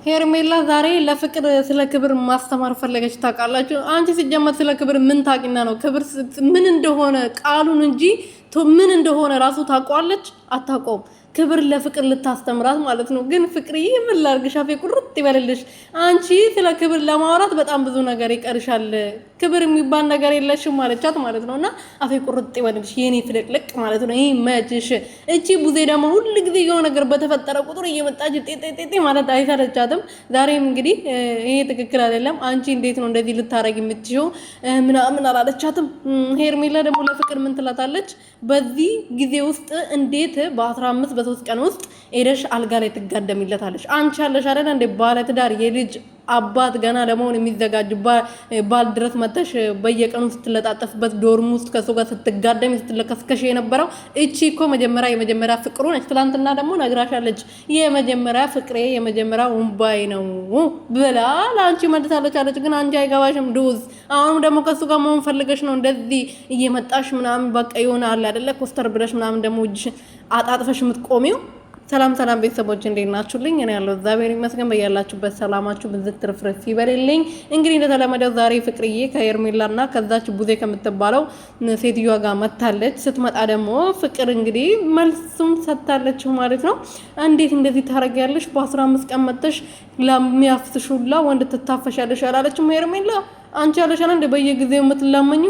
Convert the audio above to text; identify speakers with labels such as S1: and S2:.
S1: ሄርሜላ ዛሬ ለፍቅር ስለ ክብር ማስተማር ፈለገች። ታውቃላችሁ አንቺ ሲጀመር ስለ ክብር ምን ታውቂና ነው? ክብር ምን እንደሆነ ቃሉን እንጂ ምን እንደሆነ ራሱ ታውቋለች? አታውቀውም። ክብር ለፍቅር ልታስተምራት ማለት ነው። ግን ፍቅርዬ ምን ላድርግሽ? አፌ ቁርጥ ይበልልሽ። አንቺ ስለ ክብር ለማውራት በጣም ብዙ ነገር ይቀርሻል። ክብር የሚባል ነገር የለሽም ማለቻት ማለት ነውና አፌ ቁርጥ ይበልልሽ የኔ ፍልቅልቅ ማለት ነው። ይሄ መችሽ። እቺ ቡዜ ደግሞ ሁሉ ጊዜ የሆነ ነገር በተፈጠረ ቁጥር እየመጣች ጤጤጤ ማለት አይሰለቻትም። ዛሬም እንግዲህ ይሄ ትክክል አይደለም። አንቺ እንዴት ነው እንደዚህ ልታረግ የምትችይው? ምናምን አላለቻትም። ሄርሜላ ደግሞ ለፍቅር ምን ትላታለች? በዚህ ጊዜ ውስጥ እንዴት በ15 በ3 ቀን ውስጥ ሄደሽ አልጋ ላይ ትጋደሚለታለሽ? አንቺ ያለሽ አይደል እንደ ባለ ትዳር የልጅ አባት ገና ለመሆን የሚዘጋጅ ባል ድረስ መተሽ በየቀኑ ስትለጣጠፍበት ዶርም ውስጥ ከሱ ጋር ስትጋደም ስትለከስከሽ የነበረው እቺ እኮ የመጀመሪያ ፍቅሩ ነች። ትላንትና ደግሞ ነግራሻለች። የመጀመሪያ ፍቅሬ የመጀመሪያ ወንባይ ነው ብላ ለአንቺ መልሳለች አለች። ግን አንቺ አይገባሽም ዱዝ። አሁንም ደግሞ ከሱ ጋር መሆን ፈልገሽ ነው እንደዚህ እየመጣሽ ምናምን በቃ ይሆናል አይደለ ኮስተር ብለሽ ምናምን ደግሞ እጅሽ አጣጥፈሽ የምትቆሚው። ሰላም ቤተሰቦች እንዴት ናችሁልኝ? እኔ ያለው እግዚአብሔር ይመስገን። በያላችሁበት ሰላማችሁ ብዝት ትርፍርፍ ይበልልኝ። እንግዲህ እንደተለመደው ዛሬ ፍቅርዬ ከሄርሜላና ከዛች ቡዜ ከምትባለው ሴትዮዋ ጋር መታለች። ስትመጣ ደግሞ ፍቅር እንግዲህ መልሱም ሰጥታለች ማለት ነው። እንዴት እንደዚህ ታረጊያለሽ? በ15 ቀን መጥተሽ ለሚያፍስሹላ ወንድ ትታፈሻለሽ አላለችም ሄርሜላ? አንቺ ያለሻል እንደ በየጊዜው የምትላመኙ